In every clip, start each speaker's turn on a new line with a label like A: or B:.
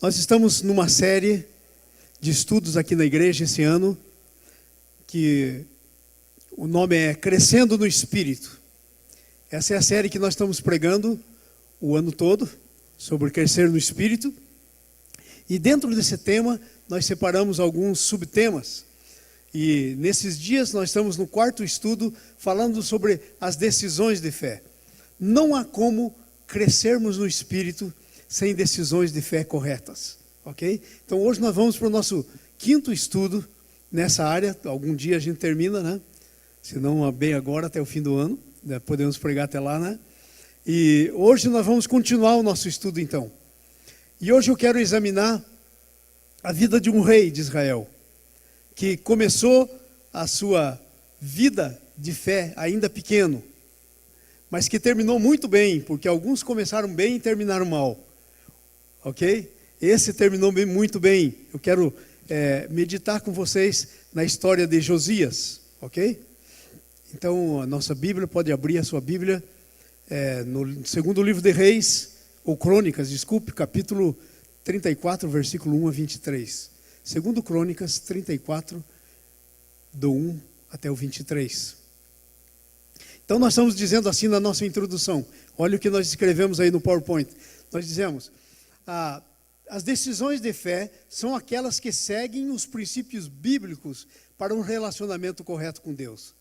A: Nós estamos numa série de estudos aqui na igreja esse ano, que o nome é Crescendo no Espírito. Essa é a série que nós estamos pregando o ano todo, sobre crescer no Espírito. E dentro desse tema, nós separamos alguns subtemas. E nesses dias nós estamos no quarto estudo, falando sobre as decisões de fé. Não há como crescermos no Espírito sem decisões de fé corretas, ok? Então hoje nós vamos para o nosso quinto estudo nessa área. Algum dia a gente termina, né? Se não bem agora, até o fim do ano, né? Podemos pregar até lá, né? E hoje nós vamos continuar o nosso estudo então. E hoje eu quero examinar a vida de um rei de Israel, que começou a sua vida de fé ainda pequeno, mas que terminou muito bem, porque alguns começaram bem e terminaram mal. Ok? Esse terminou muito bem. Eu quero meditar com vocês na história de Josias. Ok? Então, a nossa Bíblia, pode abrir a sua Bíblia no segundo livro de Reis, ou Crônicas, desculpe, capítulo 34, versículo 1 a 23. Segundo Crônicas 34, do 1 até o 23. Então, nós estamos dizendo assim na nossa introdução. Olha o que nós escrevemos aí no PowerPoint. Nós dizemos: as decisões de fé são aquelas que seguem os princípios bíblicos para um relacionamento correto com Deus.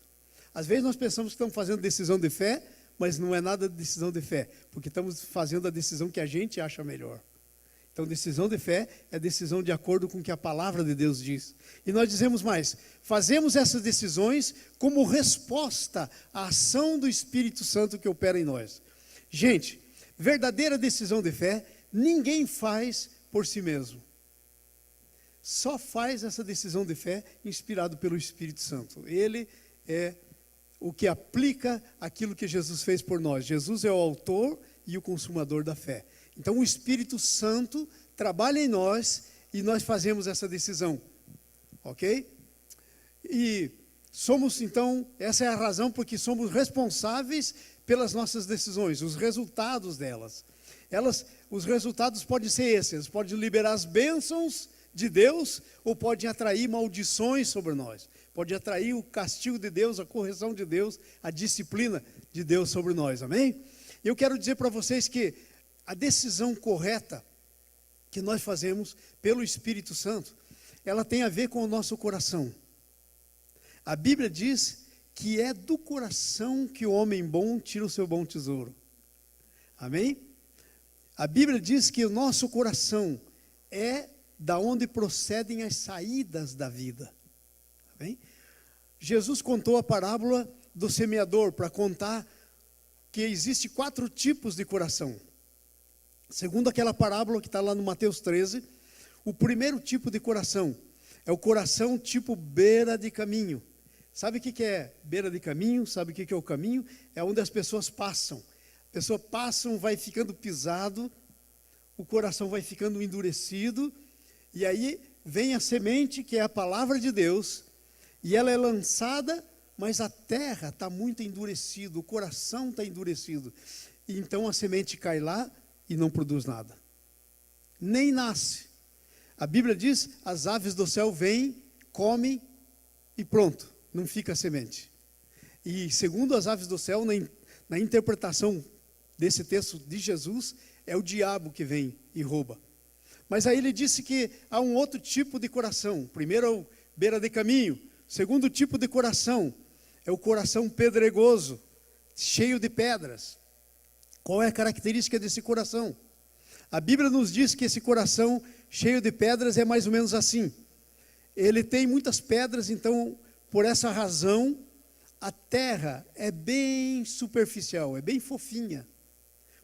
A: Às vezes nós pensamos que estamos fazendo decisão de fé, mas não é nada de decisão de fé, porque estamos fazendo a decisão que a gente acha melhor. Então, decisão de fé é decisão de acordo com o que a palavra de Deus diz. E nós dizemos mais: fazemos essas decisões como resposta à ação do Espírito Santo que opera em nós. Gente, verdadeira decisão de fé ninguém faz por si mesmo. Só faz essa decisão de fé inspirado pelo Espírito Santo. Ele é o que aplica aquilo que Jesus fez por nós. Jesus é o autor e o consumador da fé. Então o Espírito Santo trabalha em nós e nós fazemos essa decisão. Ok? E somos então, essa é a razão porque somos responsáveis pelas nossas decisões, os resultados delas. Os resultados podem ser esses, podem liberar as bênçãos de Deus ou podem atrair maldições sobre nós. Pode atrair o castigo de Deus, a correção de Deus, a disciplina de Deus sobre nós, amém? Eu quero dizer para vocês que a decisão correta que nós fazemos pelo Espírito Santo, ela tem a ver com o nosso coração. A Bíblia diz que é do coração que o homem bom tira o seu bom tesouro. Amém? A Bíblia diz que o nosso coração é da onde procedem as saídas da vida. Amém? Jesus contou a parábola do semeador para contar que existe 4 tipos de coração. Segundo aquela parábola que está lá no Mateus 13, o primeiro tipo de coração é o coração tipo beira de caminho. Sabe o que é beira de caminho? Sabe o que é o caminho? É onde as pessoas passam. As pessoas passam, vai ficando pisado, o coração vai ficando endurecido, e aí vem a semente, que é a palavra de Deus, e ela é lançada, mas a terra está muito endurecida, o coração está endurecido. E então a semente cai lá e não produz nada. Nem nasce. A Bíblia diz, as aves do céu vêm, comem e pronto, não fica a semente. E segundo as aves do céu, na interpretação desse texto de Jesus, é o diabo que vem e rouba. Mas aí ele disse que há um outro tipo de coração. Primeiro é o beira de caminho. Segundo tipo de coração é o coração pedregoso, cheio de pedras. Qual é a característica desse coração? A Bíblia nos diz que esse coração cheio de pedras é mais ou menos assim. Ele tem muitas pedras, então, por essa razão, a terra é bem superficial, é bem fofinha,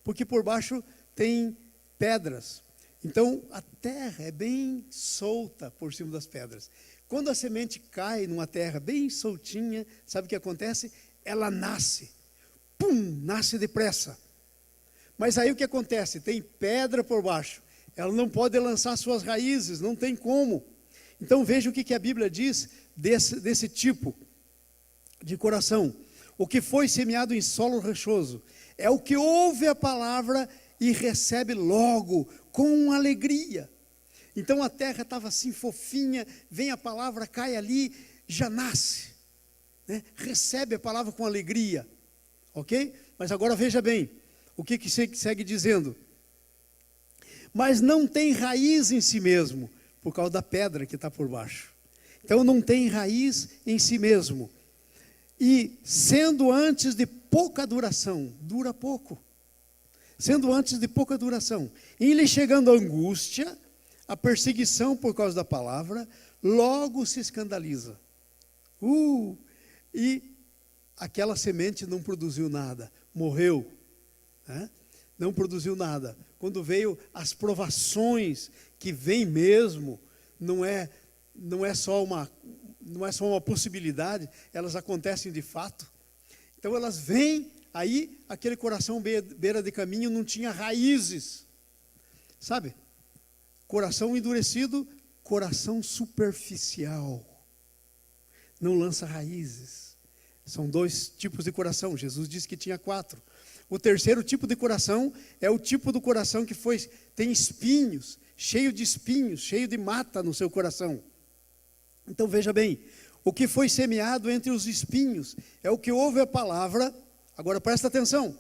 A: porque por baixo tem pedras. Então, a terra é bem solta por cima das pedras. Quando a semente cai numa terra bem soltinha, sabe o que acontece? Ela nasce. Pum! Nasce depressa. Mas aí o que acontece? Tem pedra por baixo. Ela não pode lançar suas raízes, não tem como. Então veja o que a Bíblia diz desse tipo de coração. O que foi semeado em solo rochoso é o que ouve a palavra e recebe logo com alegria. Então a terra estava assim fofinha, vem a palavra, cai ali, já nasce, né? Recebe a palavra com alegria, ok? Mas agora veja bem, o que segue dizendo? Mas não tem raiz em si mesmo, por causa da pedra que está por baixo. Então não tem raiz em si mesmo. E sendo antes de pouca duração, dura pouco. Sendo antes de pouca duração, em lhe chegando a angústia, a perseguição por causa da palavra, logo se escandaliza. E aquela semente não produziu nada, morreu, né? Não produziu nada. Quando veio as provações, que vem mesmo, não é só uma possibilidade, elas acontecem de fato. Então elas vêm, aí aquele coração beira de caminho não tinha raízes, sabe? Coração endurecido, coração superficial, não lança raízes. São 2 tipos de coração, Jesus disse que tinha 4. O terceiro tipo de coração é o tipo do coração que tem espinhos, cheio de mata no seu coração. Então veja bem, o que foi semeado entre os espinhos é o que ouve a palavra, agora presta atenção.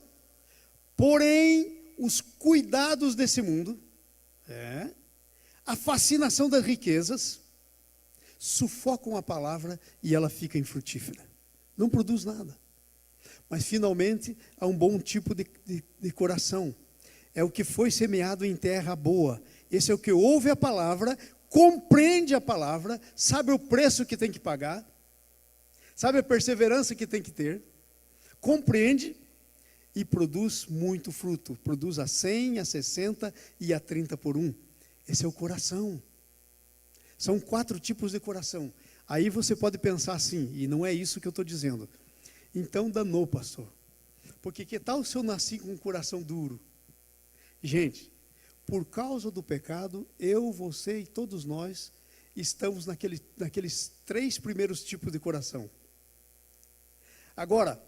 A: Porém, os cuidados desse mundo, a fascinação das riquezas, sufocam a palavra e ela fica infrutífera. Não produz nada. Mas finalmente há um bom tipo de coração. É o que foi semeado em terra boa. Esse é o que ouve a palavra, compreende a palavra, sabe o preço que tem que pagar, sabe a perseverança que tem que ter, compreende e produz muito fruto. Produz a 100, a 60 e a 30 por 1. Esse é o coração. São 4 tipos de coração. Aí você pode pensar assim, e não é isso que eu estou dizendo. Então danou, pastor. Porque que tal se eu nasci com um coração duro? Gente, por causa do pecado, eu, você e todos nós estamos naqueles 3 primeiros tipos de coração. Agora,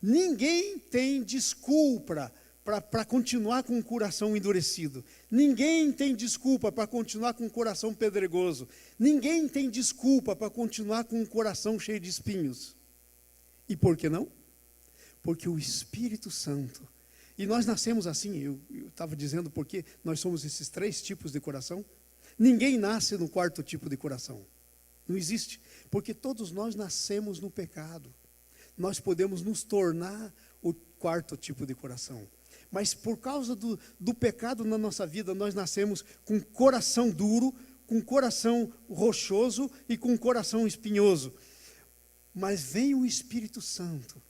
A: ninguém tem desculpa para continuar com o coração endurecido. Ninguém tem desculpa para continuar com o coração pedregoso. Ninguém tem desculpa para continuar com o coração cheio de espinhos. E por que não? Porque o Espírito Santo, e nós nascemos assim, eu estava dizendo porque nós somos esses 3 tipos de coração. Ninguém nasce no 4º tipo de coração. Não existe, porque todos nós nascemos no pecado. Nós podemos nos tornar o 4º tipo de coração. Mas por causa do pecado na nossa vida, nós nascemos com coração duro, com coração rochoso e com coração espinhoso. Mas vem o Espírito Santo,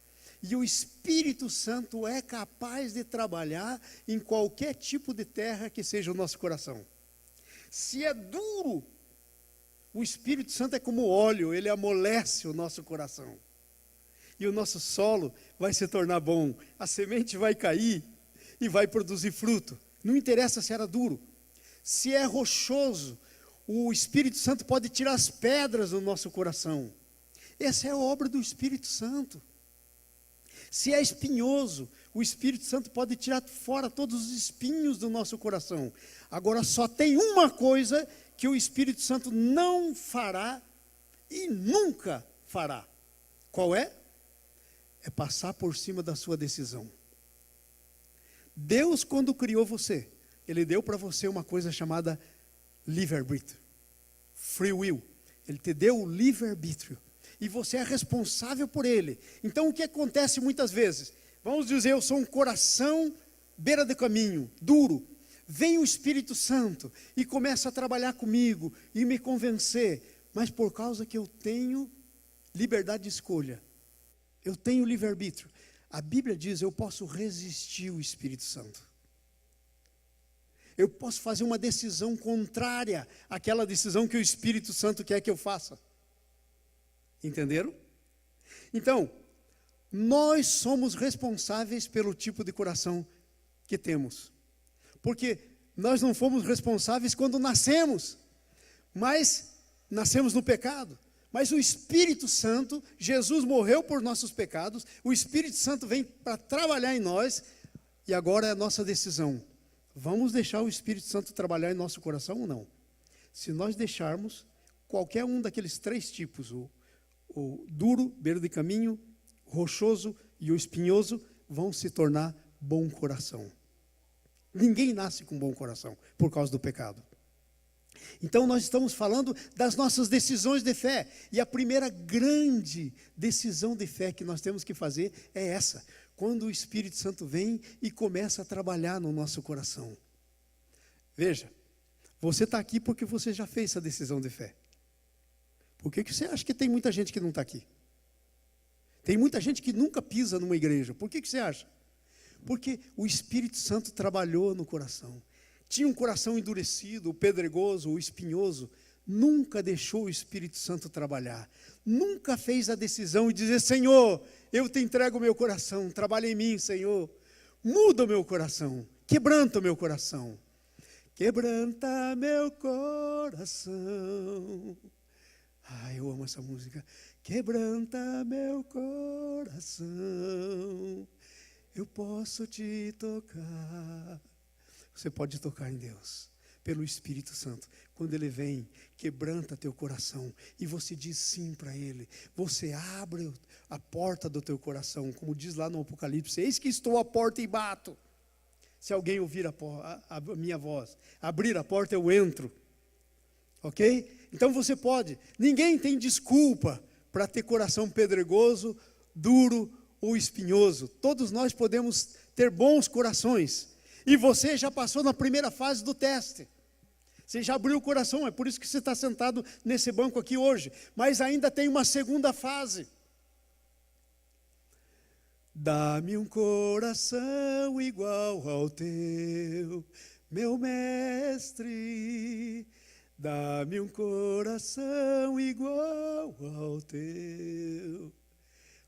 A: e o Espírito Santo é capaz de trabalhar em qualquer tipo de terra que seja o nosso coração. Se é duro, o Espírito Santo é como óleo, ele amolece o nosso coração. E o nosso solo vai se tornar bom, a semente vai cair e vai produzir fruto. Não interessa se era duro. Se é rochoso, o Espírito Santo pode tirar as pedras do nosso coração. Essa é a obra do Espírito Santo. Se é espinhoso, o Espírito Santo pode tirar fora todos os espinhos do nosso coração. Agora só tem uma coisa que o Espírito Santo não fará e nunca fará. Qual é? É passar por cima da sua decisão. Deus, quando criou você, Ele deu para você uma coisa chamada livre-arbítrio. Free will. Ele te deu o livre-arbítrio. E você é responsável por ele. Então o que acontece muitas vezes? Vamos dizer, eu sou um coração beira de caminho, duro. Vem o Espírito Santo e começa a trabalhar comigo e me convencer. Mas por causa que eu tenho liberdade de escolha, eu tenho livre-arbítrio. A Bíblia diz, eu posso resistir o Espírito Santo. Eu posso fazer uma decisão contrária àquela decisão que o Espírito Santo quer que eu faça. Entenderam? Então, nós somos responsáveis pelo tipo de coração que temos. Porque nós não fomos responsáveis quando nascemos, mas nascemos no pecado. Mas o Espírito Santo, Jesus morreu por nossos pecados, o Espírito Santo vem para trabalhar em nós, e agora é a nossa decisão. Vamos deixar o Espírito Santo trabalhar em nosso coração ou não? se nós deixarmos qualquer um daqueles 3 tipos, o duro, beira de caminho, rochoso e o espinhoso, vão se tornar bom coração. Ninguém nasce com bom coração por causa do pecado. Então nós estamos falando das nossas decisões de fé. E a primeira grande decisão de fé que nós temos que fazer é essa. Quando o Espírito Santo vem e começa a trabalhar no nosso coração. Veja, você está aqui porque você já fez essa decisão de fé. Por que você acha que tem muita gente que não está aqui? Tem muita gente que nunca pisa numa igreja. Por que você acha? Porque o Espírito Santo trabalhou no coração. Tinha um coração endurecido, o pedregoso, o espinhoso. Nunca deixou o Espírito Santo trabalhar. Nunca fez a decisão de dizer: Senhor, eu te entrego o meu coração. Trabalha em mim, Senhor. Muda o meu coração. Quebranta o meu coração. Quebranta meu coração. Ah, eu amo essa música. Quebranta meu coração. Eu posso te tocar. Você pode tocar em Deus, pelo Espírito Santo. Quando Ele vem, quebranta teu coração. E você diz sim para Ele. Você abre a porta do teu coração. Como diz lá no Apocalipse: eis que estou à porta e bato. Se alguém ouvir a minha voz, abrir a porta, eu entro. Ok? Então você pode. Ninguém tem desculpa para ter coração pedregoso, duro ou espinhoso. Todos nós podemos ter bons corações. E você já passou na primeira fase do teste. Você já abriu o coração, é por isso que você está sentado nesse banco aqui hoje. Mas ainda tem uma segunda fase. Dá-me um coração igual ao teu, meu mestre. Dá-me um coração igual ao teu.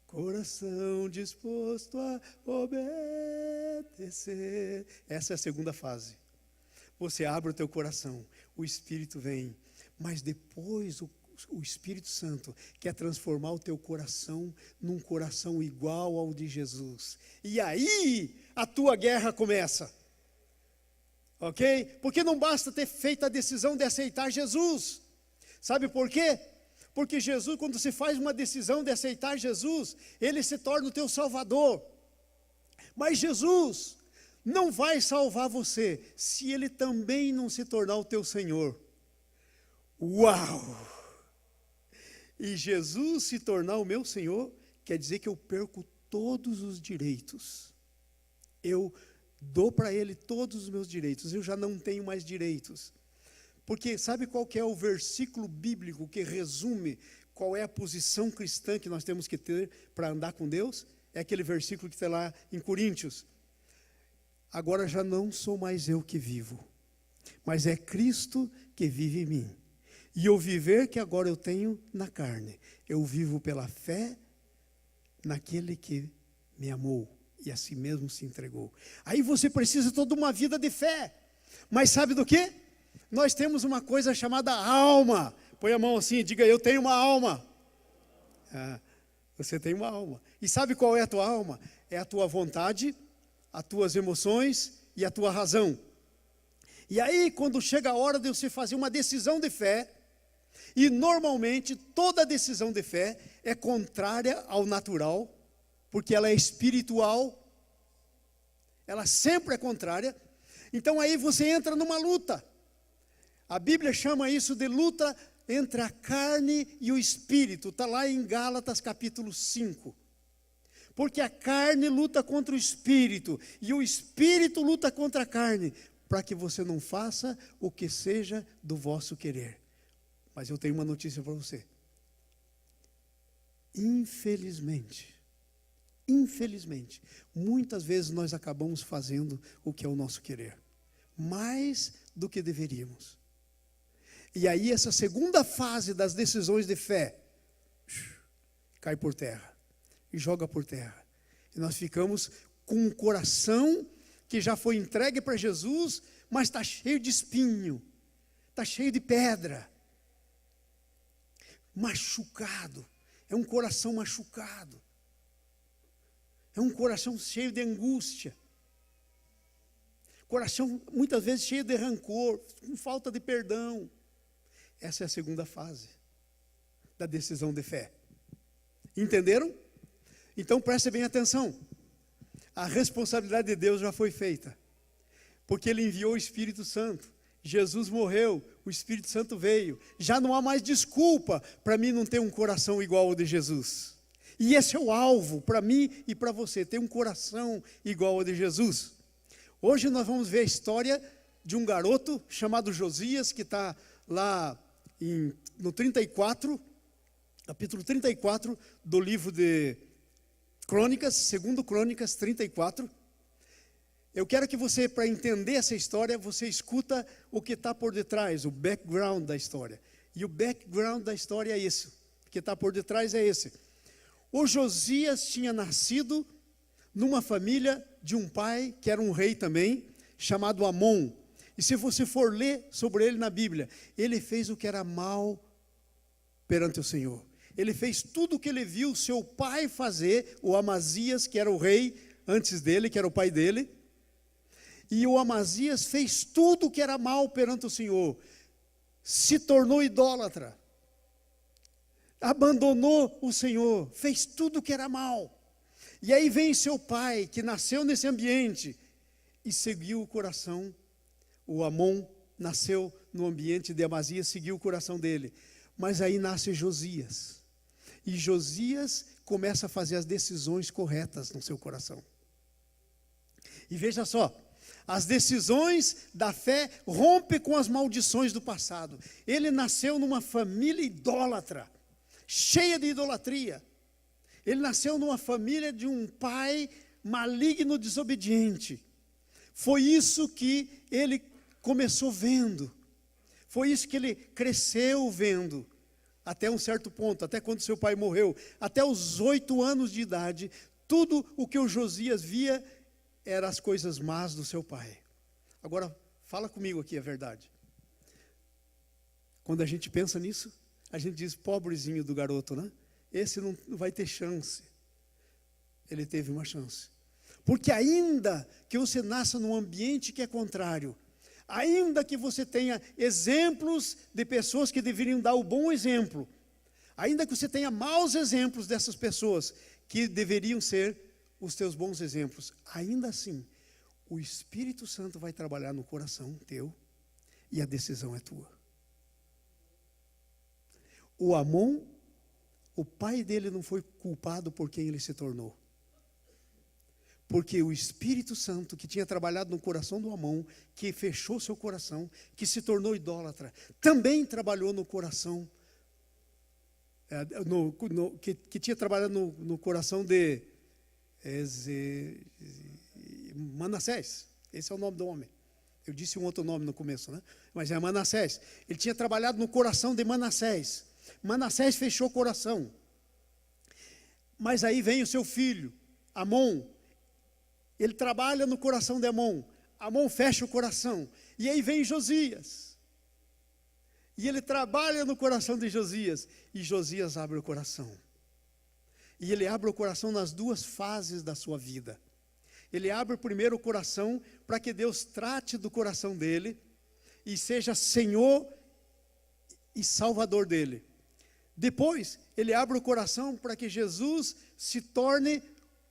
A: Coração disposto a obedecer. Essa é a segunda fase. Você abre o teu coração, o Espírito vem. Mas depois o Espírito Santo quer transformar o teu coração num coração igual ao de Jesus. E aí a tua guerra começa. Ok? Porque não basta ter feito a decisão de aceitar Jesus. Sabe por quê? Porque Jesus, quando se faz uma decisão de aceitar Jesus, Ele se torna o teu Salvador. Mas Jesus não vai salvar você se Ele também não se tornar o teu Senhor. Uau! E Jesus se tornar o meu Senhor, quer dizer que eu perco todos os direitos. Eu dou para Ele todos os meus direitos, eu já não tenho mais direitos. Porque sabe qual que é o versículo bíblico que resume qual é a posição cristã que nós temos que ter para andar com Deus? É aquele versículo que está lá em Coríntios. Agora já não sou mais eu que vivo, mas é Cristo que vive em mim. E o viver que agora eu tenho na carne, eu vivo pela fé naquele que me amou e a si mesmo se entregou. Aí você precisa toda uma vida de fé. Mas sabe do quê? Nós temos uma coisa chamada alma. Põe a mão assim e diga: eu tenho uma alma. Ah, você tem uma alma. E sabe qual é a tua alma? É a tua vontade, as tuas emoções e a tua razão. E aí, quando chega a hora de você fazer uma decisão de fé, e normalmente toda decisão de fé é contrária ao natural, porque ela é espiritual, ela sempre é contrária. Então aí você entra numa luta. A Bíblia chama isso de luta entre a carne e o espírito. Está lá em Gálatas capítulo 5. Porque a carne luta contra o espírito e o espírito luta contra a carne, para que você não faça o que seja do vosso querer. Mas eu tenho uma notícia para você. Infelizmente, muitas vezes nós acabamos fazendo o que é o nosso querer. Mais do que deveríamos. E aí essa segunda fase das decisões de fé cai por terra e joga por terra. E nós ficamos com um coração que já foi entregue para Jesus, mas está cheio de espinho, está cheio de pedra, machucado. É um coração machucado, é um coração cheio de angústia, coração muitas vezes cheio de rancor, com falta de perdão. Essa é a segunda fase da decisão de fé. Entenderam? Então preste bem atenção. A responsabilidade de Deus já foi feita, porque Ele enviou o Espírito Santo. Jesus morreu, o Espírito Santo veio. Já não há mais desculpa para mim não ter um coração igual ao de Jesus. E esse é o alvo para mim e para você, ter um coração igual ao de Jesus. Hoje nós vamos ver a história de um garoto chamado Josias, que está lá no 34, capítulo 34 do livro de Crônicas, segundo Crônicas 34. Eu quero que você, para entender essa história, você escuta o que está por detrás, o background da história. E o background da história é esse, o que está por detrás é esse. O Josias tinha nascido numa família de um pai, que era um rei também, chamado Amon. E se você for ler sobre ele na Bíblia, ele fez o que era mal perante o Senhor. Ele fez tudo o que ele viu seu pai fazer, o Amazias, que era o rei antes dele, que era o pai dele. E o Amazias fez tudo o que era mal perante o Senhor. Se tornou idólatra. Abandonou o Senhor, fez tudo o que era mal. E aí vem seu pai, que nasceu nesse ambiente, e seguiu o coração. O Amon nasceu no ambiente de Amazias, seguiu o coração dele. Mas aí nasce Josias. E Josias começa a fazer as decisões corretas no seu coração. E veja só, as decisões da fé rompem com as maldições do passado. Ele nasceu numa família idólatra, cheia de idolatria. Ele nasceu numa família de um pai maligno, desobediente. Foi isso que ele começou vendo. Foi isso que ele cresceu vendo. Até um certo ponto, até quando seu pai morreu. Até os 8 anos de idade, tudo o que o Josias via eram as coisas más do seu pai. Agora, fala comigo aqui a verdade. Quando a gente pensa nisso, a gente diz, pobrezinho do garoto, né? Esse não vai ter chance. Ele teve uma chance. Porque ainda que você nasça num ambiente que é contrário, ainda que você tenha exemplos de pessoas que deveriam dar o bom exemplo, ainda que você tenha maus exemplos dessas pessoas que deveriam ser os teus bons exemplos, ainda assim, o Espírito Santo vai trabalhar no coração teu e a decisão é tua. O Amon, o pai dele não foi culpado por quem ele se tornou. Porque o Espírito Santo que tinha trabalhado no coração do Amon, que fechou seu coração, que se tornou idólatra, também trabalhou no coração, que tinha trabalhado no coração de Manassés. Esse é o nome do homem. Eu disse um outro nome no começo, né? Mas é Manassés. Ele tinha trabalhado no coração de Manassés. Manassés fechou o coração. Mas aí vem o seu filho, Amon. Ele trabalha no coração de Amon. Amon fecha o coração. E aí vem Josias. E ele trabalha no coração de Josias. E Josias abre o coração. E ele abre o coração nas duas fases da sua vida. Ele abre primeiro o coração para que Deus trate do coração dele e seja Senhor e Salvador dele. Depois, ele abre o coração para que Jesus se torne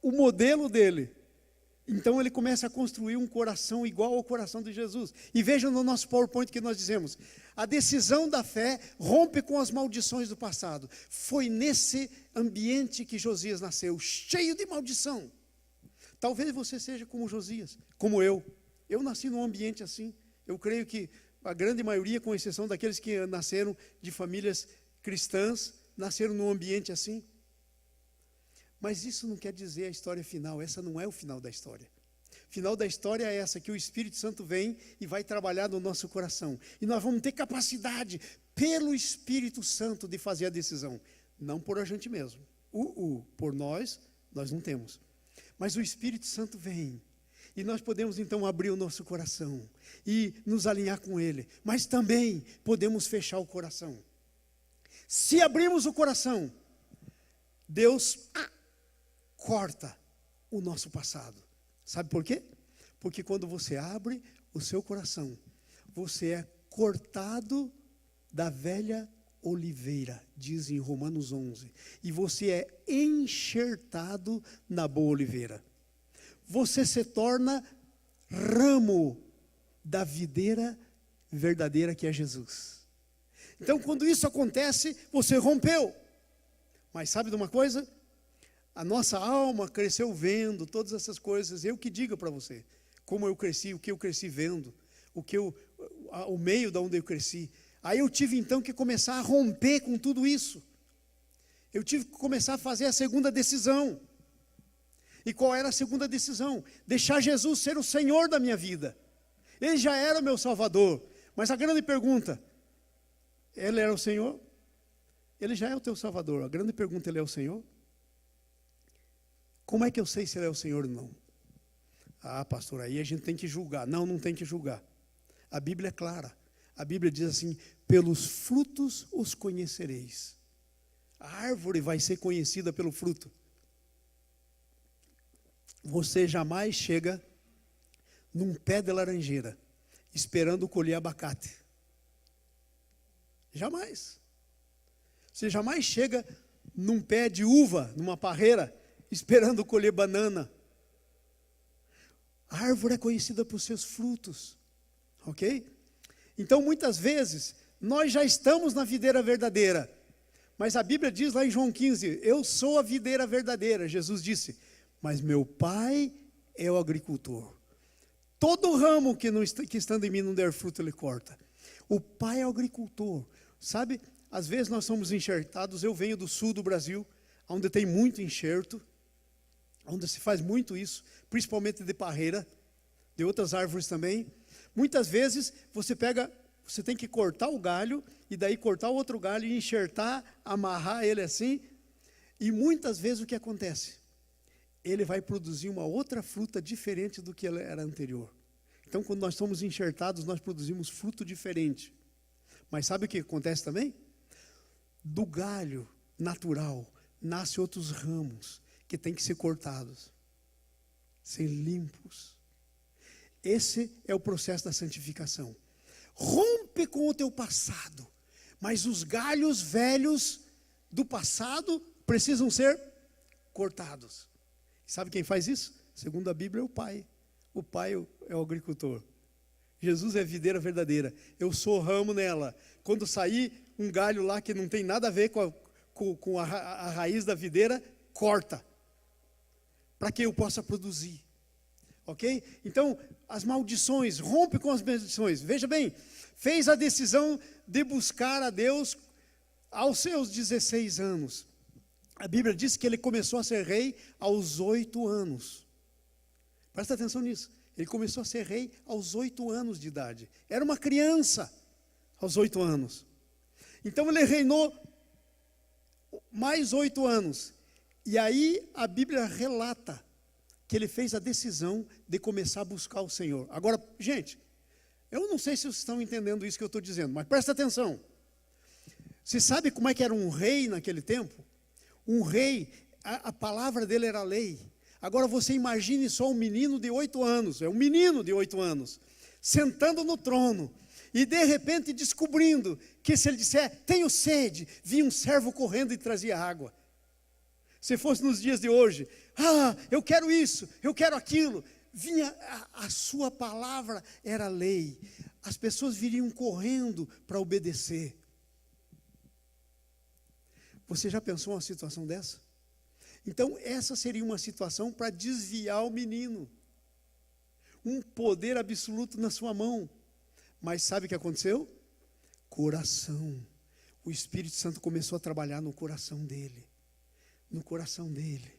A: o modelo dele. Então ele começa a construir um coração igual ao coração de Jesus. E vejam no nosso PowerPoint que nós dizemos: a decisão da fé rompe com as maldições do passado. Foi nesse ambiente que Josias nasceu, cheio de maldição. Talvez você seja como Josias, como eu. Eu nasci num ambiente assim. Eu creio que a grande maioria, com exceção daqueles que nasceram de famílias cristãs, nasceram num ambiente assim. Mas isso não quer dizer a história final. Essa não é o final da história. O final da história é essa, que o Espírito Santo vem e vai trabalhar no nosso coração. E nós vamos ter capacidade, pelo Espírito Santo, de fazer a decisão. Não por a gente mesmo. Por nós não temos. Mas o Espírito Santo vem. E nós podemos então abrir o nosso coração e nos alinhar com Ele. Mas também podemos fechar o coração. Se abrirmos o coração, Deus corta o nosso passado. Sabe por quê? Porque quando você abre o seu coração, você é cortado da velha oliveira, diz em Romanos 11. E você é enxertado na boa oliveira. Você se torna ramo da videira verdadeira que é Jesus. Então, quando isso acontece, você rompeu. Mas sabe de uma coisa? A nossa alma cresceu vendo todas essas coisas. Eu que digo para você, como eu cresci, o que eu cresci vendo, o meio de onde eu cresci. Aí eu tive então que começar a romper com tudo isso. Eu tive que começar a fazer a segunda decisão. E qual era a segunda decisão? Deixar Jesus ser o Senhor da minha vida. Ele já era o meu Salvador. Mas a grande pergunta, Ele era o Senhor? Ele já é o teu Salvador. A grande pergunta, Ele é o Senhor? Como é que eu sei se Ele é o Senhor ou não? Ah, pastor, aí a gente tem que julgar. Não, não tem que julgar. A Bíblia é clara. A Bíblia diz assim, pelos frutos os conhecereis. A árvore vai ser conhecida pelo fruto. Você jamais chega num pé de laranjeira esperando colher abacate. Jamais. Você jamais chega num pé de uva, numa parreira, esperando colher banana. A árvore é conhecida por seus frutos. Ok? Então, muitas vezes, nós já estamos na videira verdadeira. Mas a Bíblia diz lá em João 15, eu sou a videira verdadeira. Jesus disse, mas meu Pai é o agricultor. Todo ramo que estando em mim não der fruto, Ele corta. O Pai é o agricultor. Sabe, às vezes nós somos enxertados. Eu venho do sul do Brasil, onde tem muito enxerto, onde se faz muito isso, principalmente de parreira, de outras árvores também. Muitas vezes você tem que cortar o galho, e daí cortar o outro galho e enxertar, amarrar ele assim. E muitas vezes o que acontece? Ele vai produzir uma outra fruta diferente do que ela era anterior. Então, quando nós somos enxertados, nós produzimos fruto diferente. Mas sabe o que acontece também? Do galho natural, nascem outros ramos que têm que ser cortados, ser limpos. Esse é o processo da santificação. Rompe com o teu passado, mas os galhos velhos do passado precisam ser cortados. Sabe quem faz isso? Segundo a Bíblia, é o Pai. O Pai é o agricultor. Jesus é a videira verdadeira. Eu sou ramo nela. Quando sair um galho lá que não tem nada a ver com a raiz da videira, corta. Para que eu possa produzir. Ok? Então, as maldições, rompe com as maldições. Veja bem, fez a decisão de buscar a Deus aos seus 16 anos. A Bíblia diz que ele começou a ser rei aos 8 anos. Presta atenção nisso. Ele começou a ser rei aos 8 anos de idade. Era uma criança aos 8 anos. Então ele reinou mais 8 anos. E aí a Bíblia relata que ele fez a decisão de começar a buscar o Senhor. Agora, gente, eu não sei se vocês estão entendendo isso que eu estou dizendo, mas presta atenção. Você sabe como é que era um rei naquele tempo? Um rei, a palavra dele era lei. Agora você imagine só um menino de 8 anos, é um menino de 8 anos, sentando no trono, e de repente descobrindo que se ele disser, tenho sede, vinha um servo correndo e trazia água. Se fosse nos dias de hoje, eu quero isso, eu quero aquilo, vinha, a sua palavra era lei, as pessoas viriam correndo para obedecer. Você já pensou uma situação dessa? Então essa seria uma situação para desviar o menino. Um poder absoluto na sua mão. Mas sabe o que aconteceu? Coração. O Espírito Santo começou a trabalhar no coração dele. No coração dele.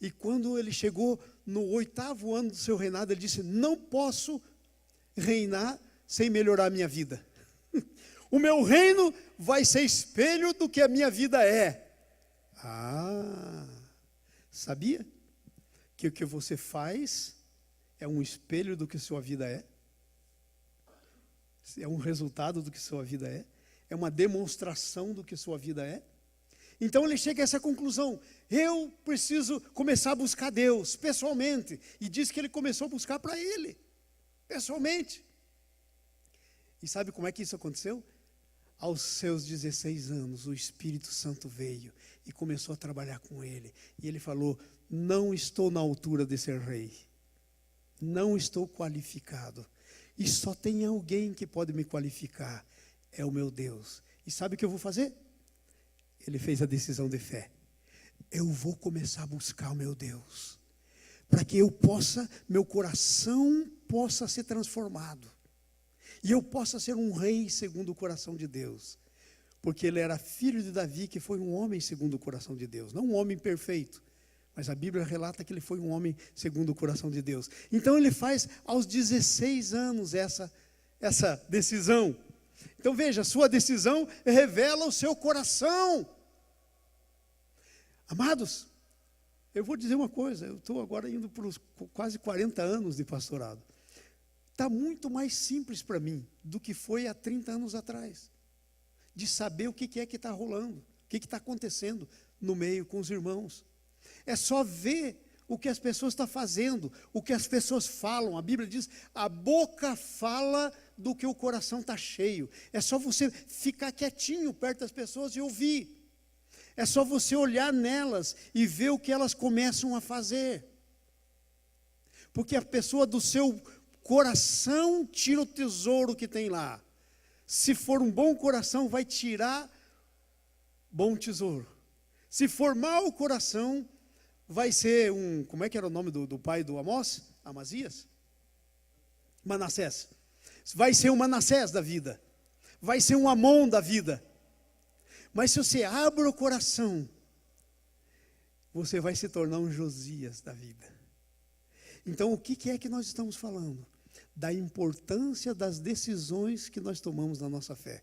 A: E quando ele chegou no 8º ano do seu reinado, ele disse, não posso reinar sem melhorar a minha vida. O meu reino vai ser espelho do que a minha vida é. Sabia? Que o que você faz é um espelho do que sua vida é? É um resultado do que sua vida é? É uma demonstração do que sua vida é? Então ele chega a essa conclusão, eu preciso começar a buscar Deus, pessoalmente. E diz que ele começou a buscar para ele, pessoalmente. E sabe como é que isso aconteceu? Aos seus 16 anos, o Espírito Santo veio e começou a trabalhar com ele. E ele falou: não estou na altura de ser rei. Não estou qualificado. E só tem alguém que pode me qualificar. É o meu Deus. E sabe o que eu vou fazer? Ele fez a decisão de fé. Eu vou começar a buscar o meu Deus. Para que meu coração possa ser transformado. E eu possa ser um rei segundo o coração de Deus. Porque ele era filho de Davi, que foi um homem segundo o coração de Deus. Não um homem perfeito, mas a Bíblia relata que ele foi um homem segundo o coração de Deus. Então ele faz aos 16 anos essa decisão. Então veja, sua decisão revela o seu coração. Amados, eu vou dizer uma coisa, eu estou agora indo para os quase 40 anos de pastorado. Está muito mais simples para mim do que foi há 30 anos atrás. De saber o que é que está rolando, o que está acontecendo no meio com os irmãos. É só ver o que as pessoas estão fazendo, o que as pessoas falam. A Bíblia diz, a boca fala do que o coração está cheio. É só você ficar quietinho perto das pessoas e ouvir. É só você olhar nelas e ver o que elas começam a fazer. Porque a pessoa do seu coração tira o tesouro que tem lá. Se for um bom coração, vai tirar bom tesouro. Se for mau coração, vai ser como é que era o nome do pai do Amós? Amazias? Manassés. Vai ser um Manassés da vida. Vai ser um Amon da vida. Mas se você abre o coração, você vai se tornar um Josias da vida. Então o que é que nós estamos falando? Da importância das decisões que nós tomamos na nossa fé.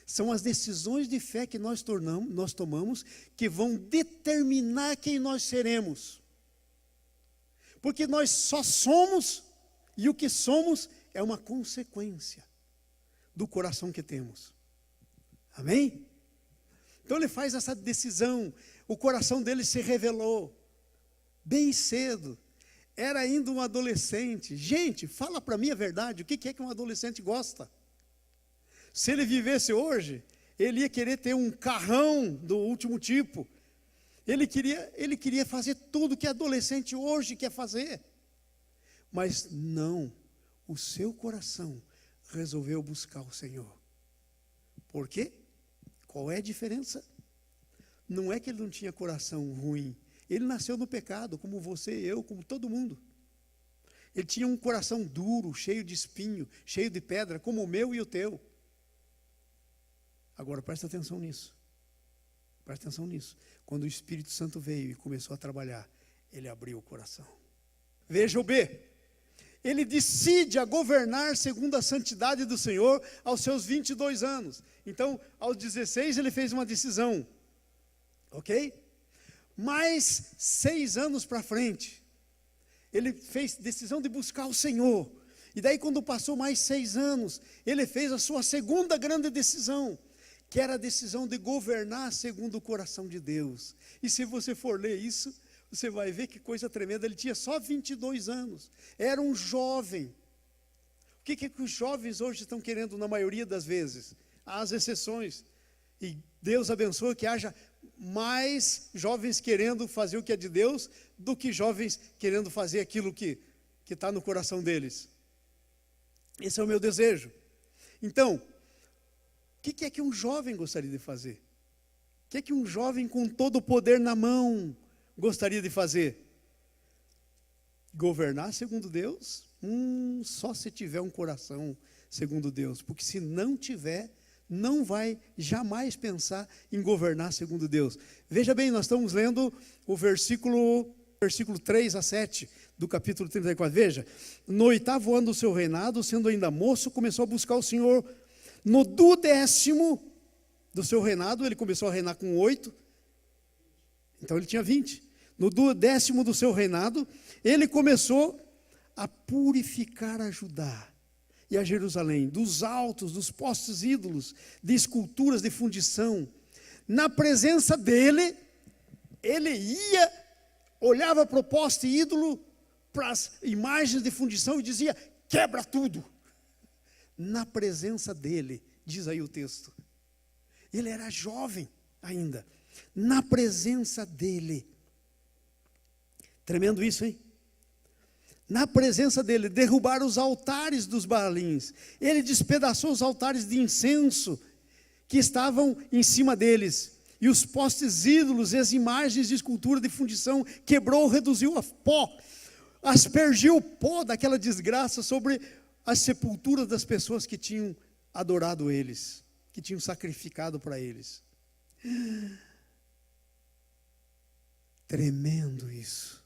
A: São as decisões de fé que nós tomamos que vão determinar quem nós seremos. Porque nós só somos, e o que somos é uma consequência do coração que temos. Amém? Então ele faz essa decisão, o coração dele se revelou bem cedo. Era ainda um adolescente. Gente, fala para mim a verdade, o que é que um adolescente gosta? Se ele vivesse hoje, ele ia querer ter um carrão do último tipo. Ele queria fazer tudo que adolescente hoje quer fazer. Mas não, o seu coração resolveu buscar o Senhor. Por quê? Qual é a diferença? Não é que ele não tinha coração ruim. Ele nasceu no pecado, como você e eu, como todo mundo. Ele tinha um coração duro, cheio de espinho, cheio de pedra, como o meu e o teu. Agora presta atenção nisso. Presta atenção nisso. Quando o Espírito Santo veio e começou a trabalhar, ele abriu o coração. Veja o B. Ele decide a governar segundo a santidade do Senhor aos seus 22 anos. Então, aos 16 ele fez uma decisão. Ok? Mais 6 anos para frente, ele fez decisão de buscar o Senhor. E daí quando passou mais 6 anos, ele fez a sua segunda grande decisão, que era a decisão de governar segundo o coração de Deus. E se você for ler isso, você vai ver que coisa tremenda. Ele tinha só 22 anos, era um jovem. O que os jovens hoje estão querendo na maioria das vezes? Há as exceções. E Deus abençoe que haja mais jovens querendo fazer o que é de Deus do que jovens querendo fazer aquilo que está no coração deles. Esse é o meu desejo. Então, o que é que um jovem gostaria de fazer? O que é que um jovem com todo o poder na mão gostaria de fazer? Governar segundo Deus? Só se tiver um coração segundo Deus. Porque se não tiver, não vai jamais pensar em governar segundo Deus. Veja bem, nós estamos lendo o versículo 3 a 7 do capítulo 34. Veja, no 8º ano do seu reinado, sendo ainda moço, começou a buscar o Senhor. No 10º do seu reinado, ele começou a reinar com 8, então ele tinha 20. No 10º do seu reinado, ele começou a purificar a Judá e a Jerusalém, dos altos, dos postes ídolos, de esculturas de fundição. Na presença dele, ele ia, olhava para o poste ídolo, para as imagens de fundição e dizia, quebra tudo. Na presença dele, diz aí o texto. Ele era jovem ainda. Na presença dele. Tremendo isso, hein? Na presença dele, derrubaram os altares dos Baalins. Ele despedaçou os altares de incenso que estavam em cima deles. E os postes ídolos e as imagens de escultura de fundição quebrou, reduziu a pó. Aspergiu o pó daquela desgraça sobre as sepulturas das pessoas que tinham adorado eles, que tinham sacrificado para eles. Tremendo isso.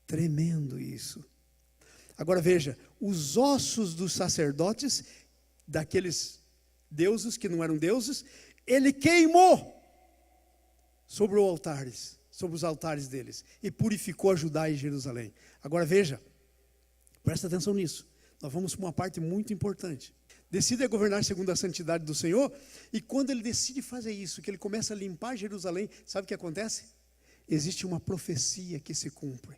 A: Tremendo isso. Agora veja, os ossos dos sacerdotes, daqueles deuses que não eram deuses, ele queimou sobre os altares deles, e purificou a Judá e Jerusalém. Agora veja, presta atenção nisso, nós vamos para uma parte muito importante. Decide governar segundo a santidade do Senhor, e quando ele decide fazer isso, que ele começa a limpar Jerusalém, sabe o que acontece? Existe uma profecia que se cumpre,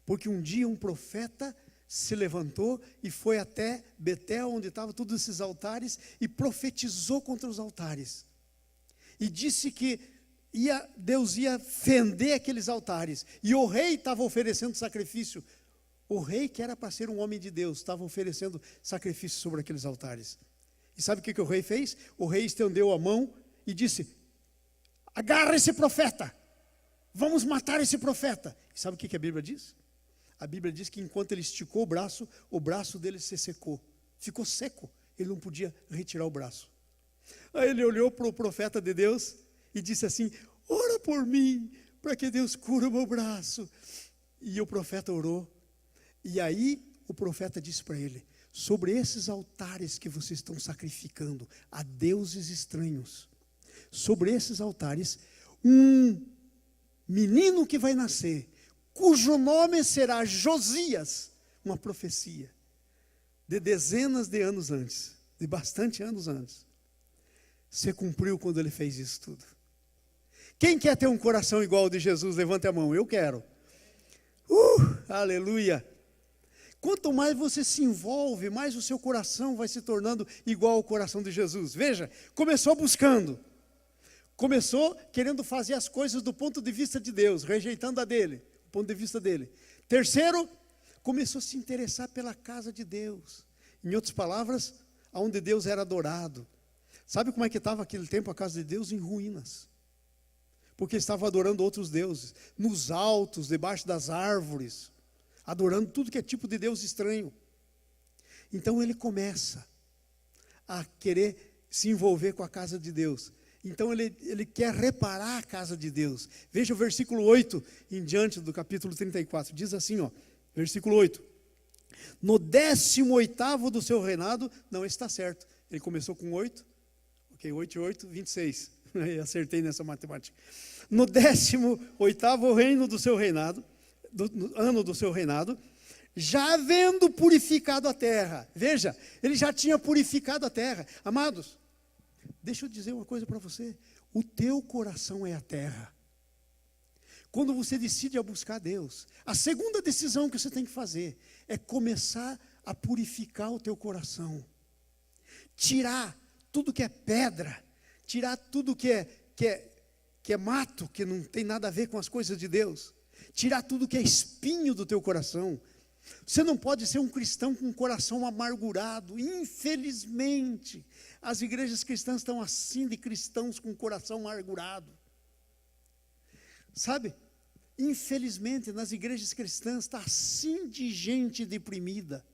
A: porque um dia um profeta se levantou e foi até Betel, onde estavam todos esses altares, e profetizou contra os altares, e disse que Deus ia fender aqueles altares, e o rei estava oferecendo sacrifício. O rei, que era para ser um homem de Deus, estava oferecendo sacrifício sobre aqueles altares. E sabe o que o rei fez? O rei estendeu a mão e disse: agarra esse profeta, vamos matar esse profeta. E sabe o que a Bíblia diz? A Bíblia diz que enquanto ele esticou o braço dele se secou, ficou seco, ele não podia retirar o braço. Aí ele olhou para o profeta de Deus e disse assim: ora por mim, para que Deus cure o meu braço. E o profeta orou. E aí o profeta disse para ele: sobre esses altares que vocês estão sacrificando a deuses estranhos, sobre esses altares, um menino que vai nascer, cujo nome será Josias, uma profecia de dezenas de anos antes, de bastante anos antes, se cumpriu quando ele fez isso tudo. Quem quer ter um coração igual ao de Jesus? Levante a mão. Eu quero. Aleluia. Quanto mais você se envolve, mais o seu coração vai se tornando igual ao coração de Jesus. Veja, começou buscando. Começou querendo fazer as coisas do ponto de vista de Deus, rejeitando a dele, o ponto de vista dele. Terceiro, começou a se interessar pela casa de Deus. Em outras palavras, aonde Deus era adorado. Sabe como é que estava aquele tempo a casa de Deus? Em ruínas. Porque estavam adorando outros deuses, nos altos, debaixo das árvores, adorando tudo que é tipo de Deus estranho. Então ele começa a querer se envolver com a casa de Deus. Então ele quer reparar a casa de Deus. Veja o versículo 8 em diante do capítulo 34. Diz assim, versículo 8. No 18º do seu reinado, não, está certo. Ele começou com 8. Ok, 8 e 8, 26. Acertei nessa matemática. No 18º reino do seu reinado, ano do seu reinado, já havendo purificado a terra. Veja, ele já tinha purificado a terra. Amados, deixa eu dizer uma coisa para você. O teu coração é a terra. Quando você decide a buscar Deus, a segunda decisão que você tem que fazer é começar a purificar o teu coração. Tirar tudo que é pedra, tirar tudo que é mato, que não tem nada a ver com as coisas de Deus. Tirar tudo que é espinho do teu coração. Você não pode ser um cristão com um coração amargurado. Infelizmente, as igrejas cristãs estão assim de cristãos com um coração amargurado. Sabe? Infelizmente, nas igrejas cristãs está assim de gente deprimida.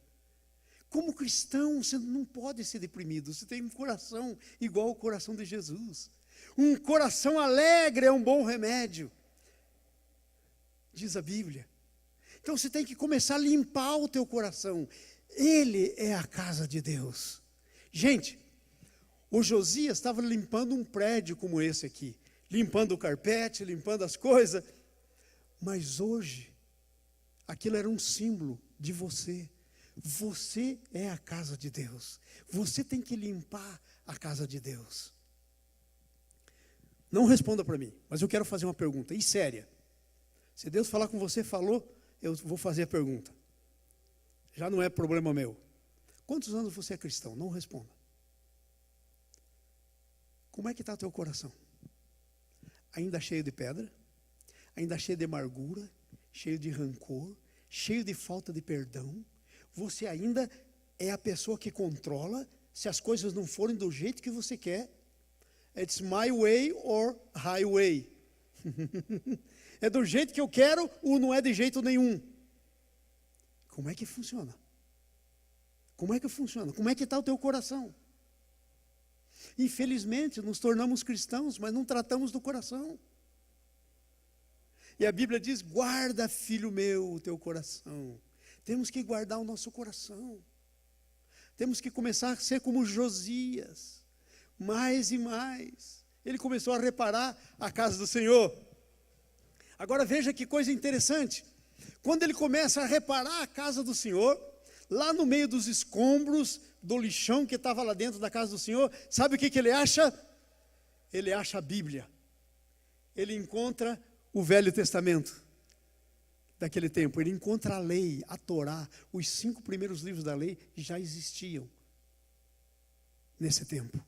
A: Como cristão, você não pode ser deprimido. Você tem um coração igual ao coração de Jesus. Um coração alegre é um bom remédio, diz a Bíblia. Então você tem que começar a limpar o teu coração. Ele é a casa de Deus. Gente, o Josias estava limpando um prédio como esse aqui, limpando o carpete, limpando as coisas. Mas hoje, aquilo era um símbolo de você. Você é a casa de Deus. Você tem que limpar a casa de Deus. Não responda para mim, mas eu quero fazer uma pergunta, e séria. Se Deus falar com você, falou, eu vou fazer a pergunta. Já não é problema meu. Quantos anos você é cristão? Não responda. Como é que está o teu coração? Ainda cheio de pedra? Ainda cheio de amargura? Cheio de rancor? Cheio de falta de perdão? Você ainda é a pessoa que controla se as coisas não forem do jeito que você quer? It's my way or highway. É do jeito que eu quero ou não é de jeito nenhum? Como é que funciona? Como é que funciona? Como é que está o teu coração? Infelizmente, nos tornamos cristãos, mas não tratamos do coração. E a Bíblia diz, guarda, filho meu, o teu coração. Temos que guardar o nosso coração. Temos que começar a ser como Josias, mais e mais. Ele começou a reparar a casa do Senhor. Agora veja que coisa interessante. Quando ele começa a reparar a casa do Senhor, lá no meio dos escombros, do lixão que estava lá dentro da casa do Senhor, sabe o que ele acha? Ele acha a Bíblia. Ele encontra o Velho Testamento daquele tempo. Ele encontra a lei, a Torá. Os 5 primeiros livros da lei já existiam nesse tempo.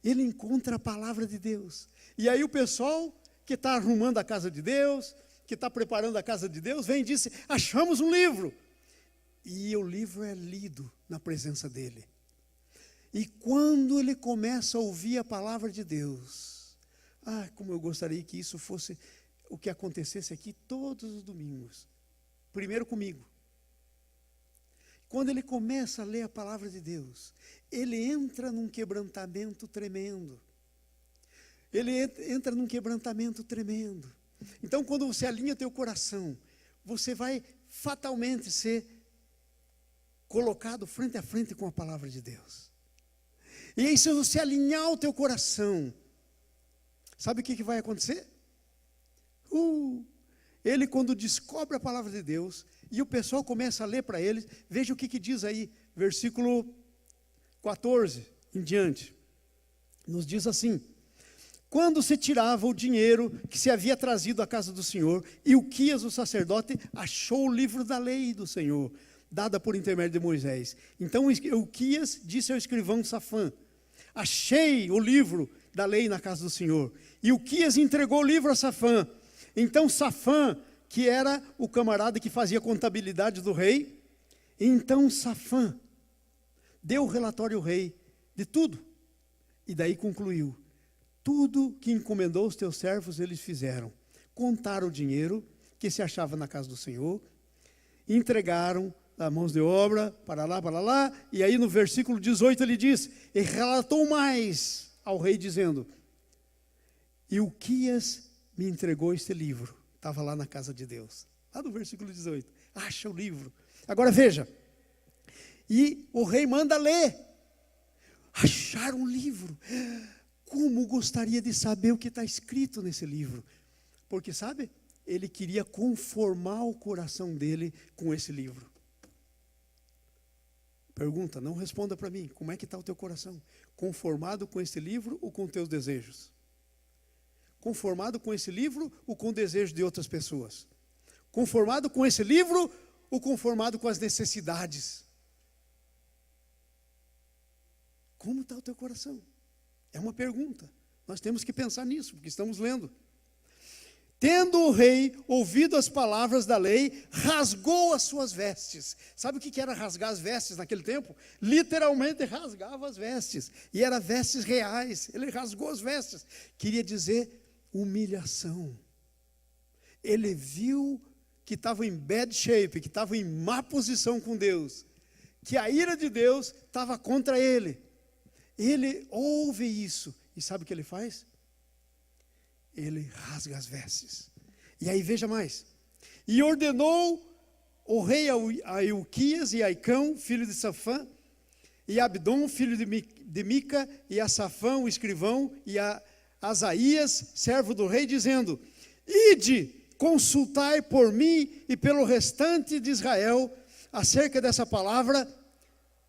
A: Ele encontra a palavra de Deus. E aí o pessoal que está arrumando a casa de Deus, que está preparando a casa de Deus, vem e diz, achamos um livro. E o livro é lido na presença dele. E quando ele começa a ouvir a palavra de Deus, como eu gostaria que isso fosse o que acontecesse aqui todos os domingos. Primeiro comigo. Quando ele começa a ler a palavra de Deus, ele entra num quebrantamento tremendo. Ele entra num quebrantamento tremendo. Então, quando você alinha teu coração, você vai fatalmente ser colocado frente a frente com a palavra de Deus. E aí, se você alinhar o teu coração, sabe o que vai acontecer? Ele, quando descobre a palavra de Deus, e o pessoal começa a ler para ele, veja o que diz aí, versículo 14 em diante. Nos diz assim: quando se tirava o dinheiro que se havia trazido à casa do Senhor, Ilquias, o sacerdote, achou o livro da lei do Senhor, dada por intermédio de Moisés. Então Ilquias disse ao escrivão Safã: achei o livro da lei na casa do Senhor. E Ilquias entregou o livro a Safã. Então Safã, que era o camarada que fazia contabilidade do rei, então Safã deu o relatório ao rei de tudo. E daí concluiu: tudo que encomendou os teus servos eles fizeram. Contaram o dinheiro que se achava na casa do Senhor, entregaram a mãos de obra, para lá, e aí no versículo 18 ele diz, e relatou mais ao rei dizendo, Ilquias me entregou este livro, estava lá na casa de Deus, lá no versículo 18, acha o livro. Agora veja, e o rei manda ler, acharam o livro. Como gostaria de saber o que está escrito nesse livro, porque sabe, ele queria conformar o coração dele com esse livro. Pergunta, não responda para mim, como é que está o teu coração? Conformado com esse livro ou com teus desejos? Conformado com esse livro ou com o desejo de outras pessoas? Conformado com esse livro ou conformado com as necessidades? Como está o teu coração? É uma pergunta, nós temos que pensar nisso, porque estamos lendo. Tendo o rei ouvido as palavras da lei, rasgou as suas vestes. Sabe o que era rasgar as vestes naquele tempo? Literalmente rasgava as vestes, e eram vestes reais, ele rasgou as vestes, queria dizer humilhação. Ele viu que estava em bad shape, que estava em má posição com Deus, que a ira de Deus estava contra ele. Ele ouve isso, e sabe o que ele faz? Ele rasga as vestes. E aí veja mais. E ordenou o rei a Ilquias e a Aicão, filho de Safã, e a Abdom, filho de Mica, e a Safã, o escrivão, e a Asaías, servo do rei, dizendo, ide, consultai por mim e pelo restante de Israel, acerca dessa palavra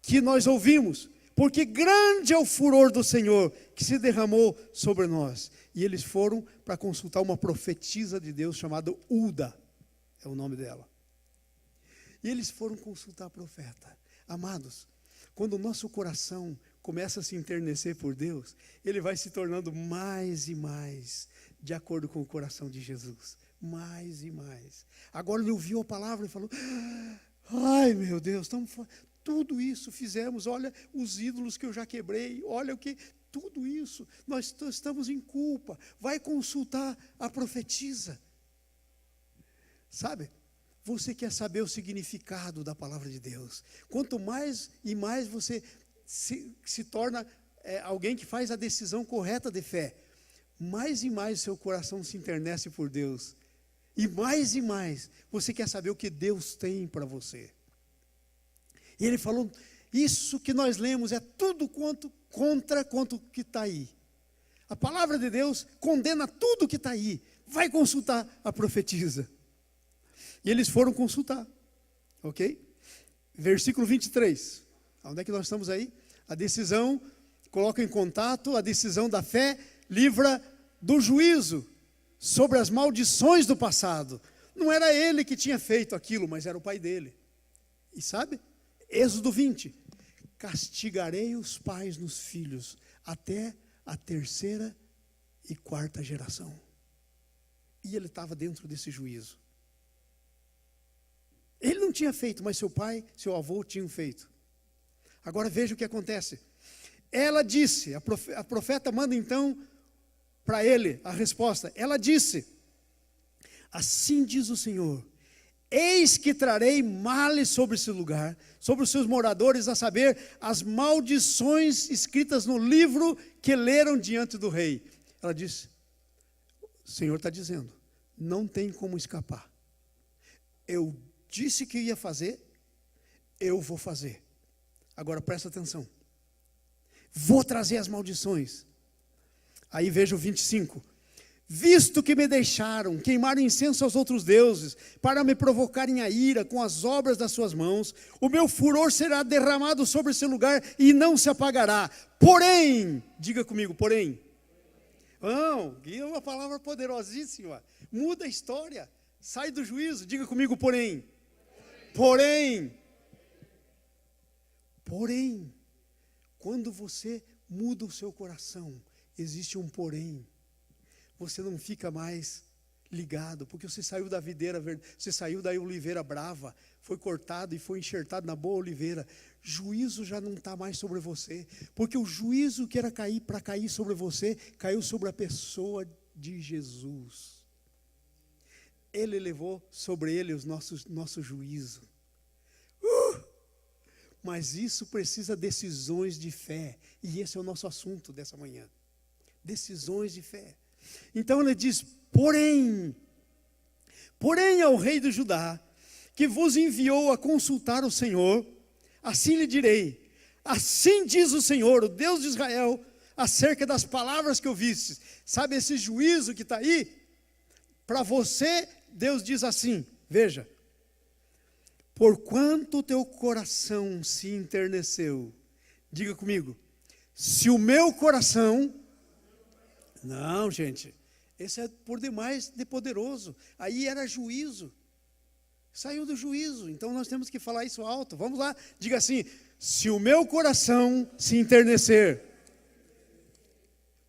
A: que nós ouvimos, porque grande é o furor do Senhor que se derramou sobre nós. E eles foram para consultar uma profetisa de Deus chamada Ulda, é o nome dela. E eles foram consultar a profeta. Amados, quando o nosso coração começa a se enternecer por Deus, ele vai se tornando mais e mais de acordo com o coração de Jesus. Mais e mais. Agora ele ouviu a palavra e falou: ai meu Deus, tudo isso fizemos, olha os ídolos que eu já quebrei, olha o que... Tudo isso, nós estamos em culpa. Vai consultar a profetisa. Sabe, você quer saber o significado da palavra de Deus. Quanto mais e mais você se torna alguém que faz a decisão correta de fé, mais e mais seu coração se enternece por Deus. E mais você quer saber o que Deus tem para você. E ele falou, isso que nós lemos é tudo quanto que está aí. A palavra de Deus condena tudo que está aí. Vai consultar a profetisa. E eles foram consultar. Ok? Versículo 23. Onde é que nós estamos aí? A decisão, coloca em contato, a decisão da fé livra do juízo sobre as maldições do passado. Não era ele que tinha feito aquilo, mas era o pai dele. E sabe? Êxodo 20. Castigarei os pais nos filhos até a 3ª e 4ª geração. E ele estava dentro desse juízo. Ele não tinha feito, mas seu pai, seu avô tinham feito. Agora veja o que acontece. Ela disse, a profeta manda então para ele a resposta. Ela disse, assim diz o Senhor, eis que trarei males sobre esse lugar, sobre os seus moradores, a saber, as maldições escritas no livro que leram diante do rei. Ela disse, o Senhor está dizendo, não tem como escapar. Eu disse que ia fazer, eu vou fazer. Agora presta atenção. Vou trazer as maldições. Aí veja o 25. Visto que me deixaram, queimaram incenso aos outros deuses, para me provocarem a ira com as obras das suas mãos, o meu furor será derramado sobre esse lugar e não se apagará. Porém, diga comigo, porém. Não, é uma palavra poderosíssima. Muda a história, sai do juízo, diga comigo, porém. Porém, quando você muda o seu coração, existe um porém. Você não fica mais ligado, porque você saiu da videira, você saiu da oliveira brava, foi cortado e foi enxertado na boa oliveira. Juízo já não está mais sobre você, porque o juízo que era para cair sobre você, caiu sobre a pessoa de Jesus. Ele levou sobre ele o nosso juízo. Mas isso precisa de decisões de fé, e esse é o nosso assunto dessa manhã. Decisões de fé. Então ele diz, porém ao rei do Judá, que vos enviou a consultar o Senhor, assim lhe direi, assim diz o Senhor, o Deus de Israel, acerca das palavras que ouvistes. Sabe esse juízo que está aí? Para você, Deus diz assim, veja, porquanto o teu coração se enterneceu, diga comigo, se o meu coração... Não, gente, esse é por demais de poderoso. Aí era juízo. Saiu do juízo. Então nós temos que falar isso alto. Vamos lá, diga assim: se o meu coração se enternecer.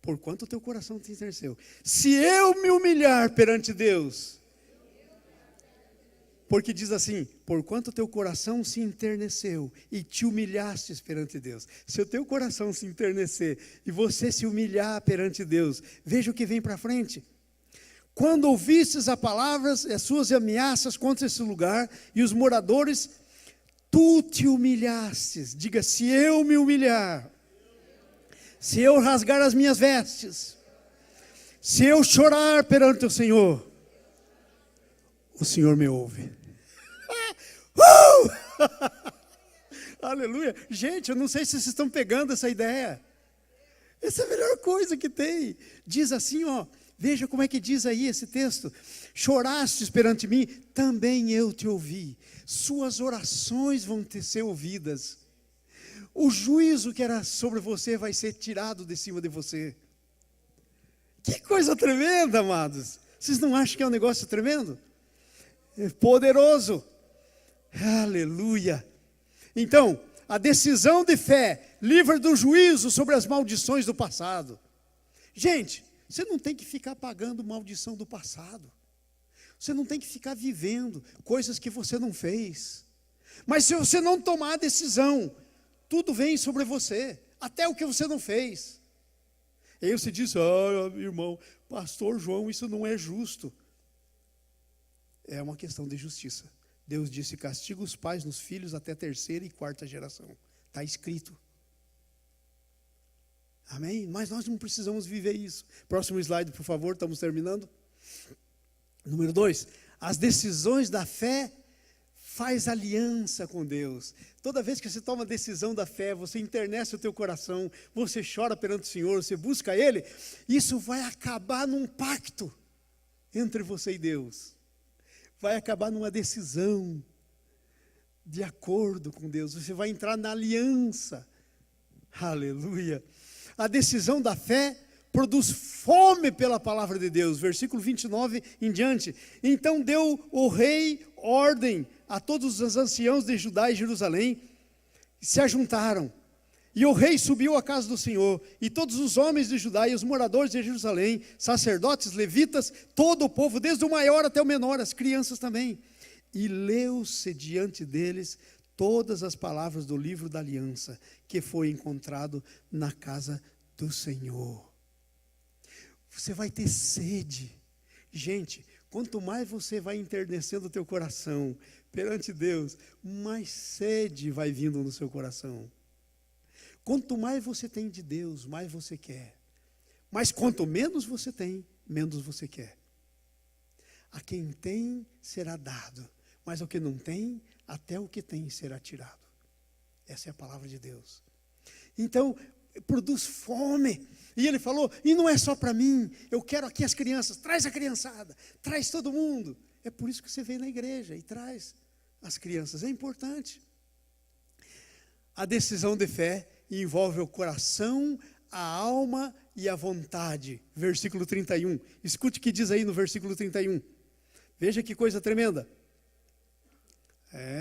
A: Porquanto o teu coração se enterneceu. Se eu me humilhar perante Deus. Porque diz assim, porquanto o teu coração se enterneceu e te humilhastes perante Deus. Se o teu coração se enternecer e você se humilhar perante Deus, veja o que vem para frente. Quando ouvistes as palavras e as suas ameaças contra esse lugar e os moradores, tu te humilhastes. Diga, se eu me humilhar, se eu rasgar as minhas vestes, se eu chorar perante o Senhor me ouve. Aleluia. Gente, eu não sei se vocês estão pegando essa ideia. Essa é a melhor coisa que tem. Diz assim, ó, veja como é que diz aí esse texto. Chorastes perante mim, também eu te ouvi. Suas orações vão ser ouvidas. O juízo que era sobre você vai ser tirado de cima de você. Que coisa tremenda, amados. Vocês não acham que é um negócio tremendo? É poderoso. Aleluia. Então, a decisão de fé livra do juízo sobre as maldições do passado. Gente, você não tem que ficar pagando maldição do passado. Você não tem que ficar vivendo coisas que você não fez. Mas se você não tomar a decisão, tudo vem sobre você, até o que você não fez. E aí você diz, irmão, pastor João, isso não é justo. É uma questão de justiça. Deus disse, castiga os pais nos filhos até a 3ª e 4ª geração. Está escrito. Amém? Mas nós não precisamos viver isso. Próximo slide, por favor, estamos terminando. Número 2, as decisões da fé faz aliança com Deus. Toda vez que você toma a decisão da fé, você internece o teu coração, você chora perante o Senhor, você busca Ele, isso vai acabar num pacto entre você e Deus. Vai acabar numa decisão de acordo com Deus. Você vai entrar na aliança. Aleluia. A decisão da fé produz fome pela palavra de Deus. Versículo 29 em diante. Então deu o rei ordem a todos os anciãos de Judá e Jerusalém, e se ajuntaram. E o rei subiu à casa do Senhor, e todos os homens de Judá e os moradores de Jerusalém, sacerdotes, levitas, todo o povo, desde o maior até o menor, as crianças também. E leu-se diante deles todas as palavras do livro da aliança, que foi encontrado na casa do Senhor. Você vai ter sede. Gente, quanto mais você vai enternecendo o teu coração perante Deus, mais sede vai vindo no seu coração. Quanto mais você tem de Deus, mais você quer. Mas quanto menos você tem, menos você quer. A quem tem será dado, mas ao que não tem, até o que tem será tirado. Essa é a palavra de Deus. Então, produz fome. E ele falou, e não é só para mim, eu quero aqui as crianças, traz a criançada, traz todo mundo. É por isso que você vem na igreja e traz as crianças, é importante. A decisão de fé envolve o coração, a alma e a vontade. Versículo 31. Escute o que diz aí no versículo 31. Veja que coisa tremenda.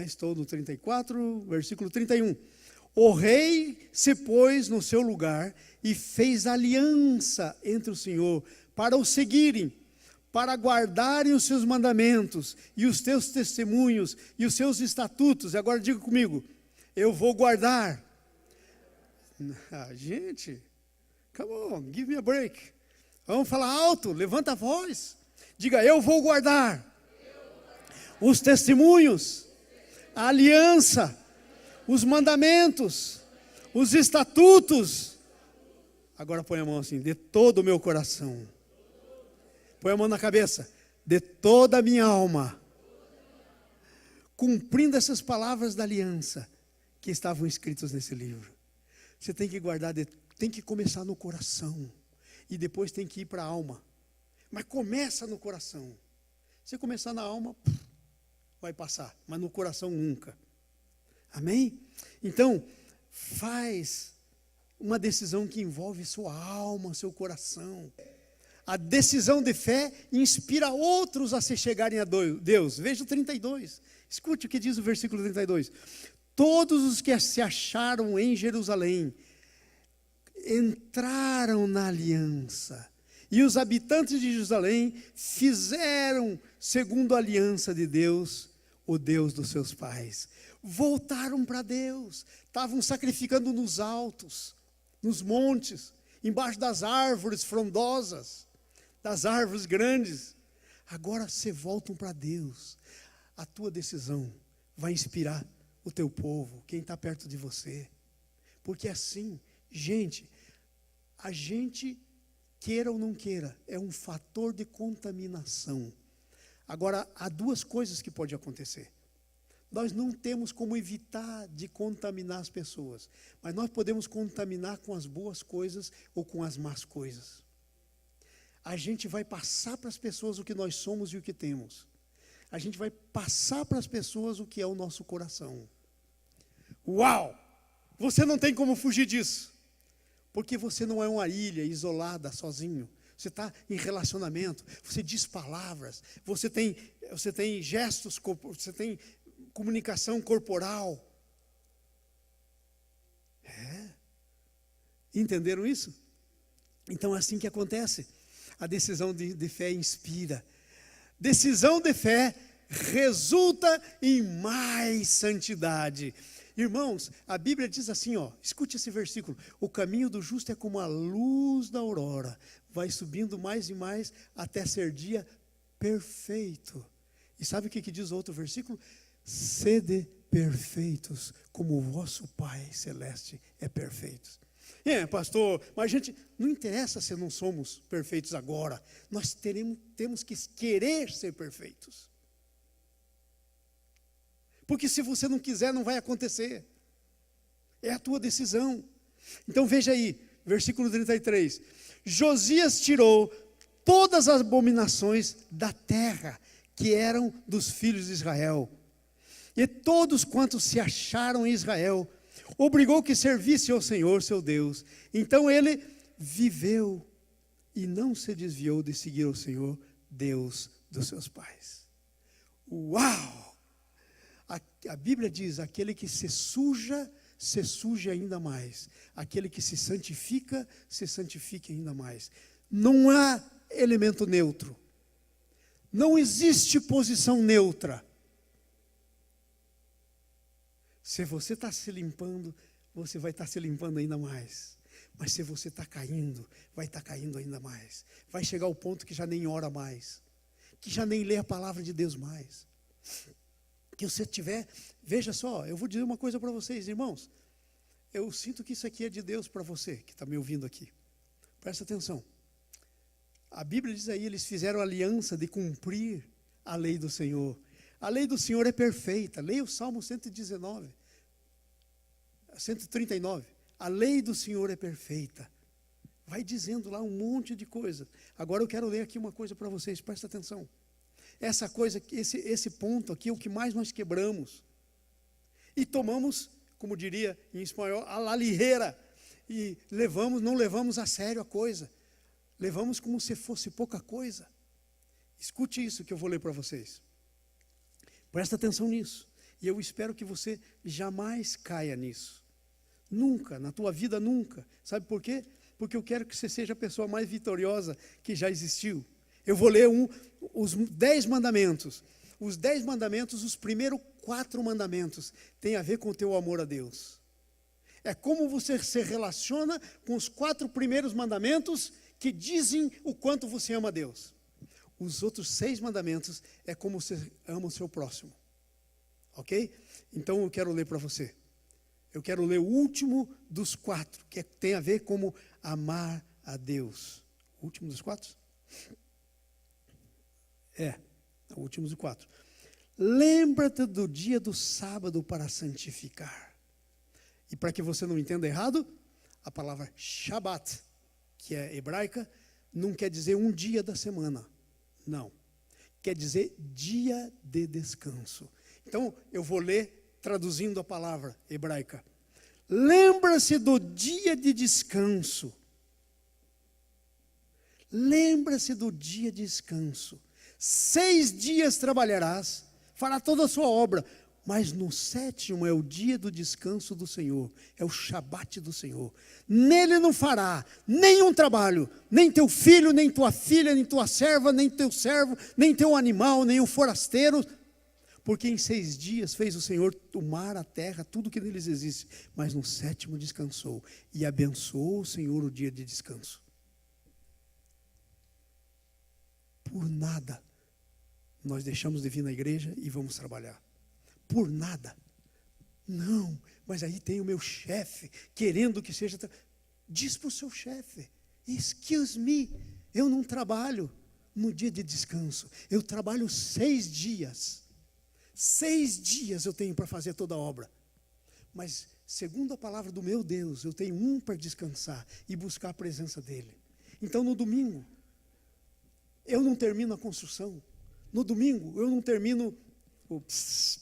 A: Estou no 34, versículo 31. O rei se pôs no seu lugar e fez aliança entre o Senhor para o seguirem, para guardarem os seus mandamentos e os teus testemunhos e os seus estatutos. E agora diga comigo, eu vou guardar. Gente, come on, give me a break. Vamos falar alto, levanta a voz. Diga, eu vou guardar os testemunhos, a aliança, os mandamentos, os estatutos. Agora põe a mão assim, de todo o meu coração. Põe a mão na cabeça, de toda a minha alma. Cumprindo essas palavras da aliança que estavam escritas nesse livro. Você tem que guardar, tem que começar no coração. E depois tem que ir para a alma. Mas começa no coração. Se começar na alma, vai passar. Mas no coração nunca. Amém? Então, faz uma decisão que envolve sua alma, seu coração. A decisão de fé inspira outros a se chegarem a Deus. Veja o 32. Escute o que diz o versículo 32. Todos os que se acharam em Jerusalém entraram na aliança. E os habitantes de Jerusalém fizeram segundo a aliança de Deus, o Deus dos seus pais. Voltaram para Deus. Estavam sacrificando nos altos, nos montes, embaixo das árvores frondosas, das árvores grandes. Agora se voltam para Deus. A tua decisão vai inspirar o teu povo, quem está perto de você. Porque assim, gente, a gente, queira ou não queira, é um fator de contaminação. Agora, há duas coisas que podem acontecer. Nós não temos como evitar de contaminar as pessoas, mas nós podemos contaminar com as boas coisas ou com as más coisas. A gente vai passar para as pessoas o que nós somos e o que temos. A gente vai passar para as pessoas o que é o nosso coração. Uau! Você não tem como fugir disso. Porque você não é uma ilha isolada, sozinho. Você está em relacionamento, você diz palavras, você tem gestos, você tem comunicação corporal. Entenderam isso? Então é assim que acontece. A decisão de fé inspira. Decisão de fé resulta em mais santidade. Irmãos, a Bíblia diz assim, escute esse versículo: o caminho do justo é como a luz da aurora, vai subindo mais e mais até ser dia perfeito. E sabe o que diz o outro versículo? Sede perfeitos, como o vosso Pai Celeste é perfeito. Pastor, mas a gente, não interessa se não somos perfeitos agora, nós temos que querer ser perfeitos. Porque se você não quiser, não vai acontecer. É a tua decisão. Então veja aí, versículo 33. Josias tirou todas as abominações da terra que eram dos filhos de Israel. E todos quantos se acharam em Israel, obrigou que servisse ao Senhor seu Deus. Então ele viveu e não se desviou de seguir o Senhor, Deus dos seus pais. Uau! A Bíblia diz: aquele que se suja ainda mais. Aquele que se santifica ainda mais. Não há elemento neutro. Não existe posição neutra. Se você está se limpando, você vai estar se limpando ainda mais. Mas se você está caindo, vai estar caindo ainda mais. Vai chegar ao ponto que já nem ora mais, que já nem lê a palavra de Deus mais. Que você tiver, veja só, eu vou dizer uma coisa para vocês, irmãos. Eu sinto que isso aqui é de Deus para você, que está me ouvindo aqui. Presta atenção. A Bíblia diz aí, eles fizeram aliança de cumprir a lei do Senhor. A lei do Senhor é perfeita. Leia o Salmo 139. A lei do Senhor é perfeita. Vai dizendo lá um monte de coisa. Agora eu quero ler aqui uma coisa para vocês, presta atenção. Essa coisa, esse ponto aqui é o que mais nós quebramos. E tomamos, como diria em espanhol, a la ligera. E não levamos a sério a coisa. Levamos como se fosse pouca coisa. Escute isso que eu vou ler para vocês. Presta atenção nisso. E eu espero que você jamais caia nisso. Nunca, na tua vida nunca. Sabe por quê? Porque eu quero que você seja a pessoa mais vitoriosa que já existiu. Eu vou ler os 10 mandamentos. Os 10 mandamentos, os primeiros 4 mandamentos, têm a ver com o teu amor a Deus. É como você se relaciona com os 4 primeiros mandamentos que dizem o quanto você ama a Deus. Os outros 6 mandamentos é como você ama o seu próximo. Ok? Então eu quero ler para você. Eu quero ler o último dos 4, que tem a ver como amar a Deus. O último dos 4? O último dos 4. Lembra-te do dia do sábado para santificar. E para que você não entenda errado, a palavra Shabat, que é hebraica, não quer dizer um dia da semana. Não. Quer dizer dia de descanso. Então, eu vou ler traduzindo a palavra hebraica. Lembra-se do dia de descanso. Lembra-se do dia de descanso. 6 dias trabalharás, fará toda a sua obra, mas no 7º é o dia do descanso do Senhor, é o Shabat do Senhor. Nele não fará nenhum trabalho, nem teu filho, nem tua filha, nem tua serva, nem teu servo, nem teu animal, nem o forasteiro, porque em 6 dias fez o Senhor o mar, a terra, tudo que neles existe, mas no 7º descansou, e abençoou o Senhor o dia de descanso. Por nada nós deixamos de vir na igreja e vamos trabalhar. Por nada. Não, mas aí tem o meu chefe querendo que seja. Diz para o seu chefe: excuse me, eu não trabalho no dia de descanso. Eu trabalho 6 dias. 6 dias eu tenho para fazer toda a obra. Mas, segundo a palavra do meu Deus, eu tenho um para descansar e buscar a presença dEle. Então, no domingo, eu não termino a construção. No domingo, eu não termino o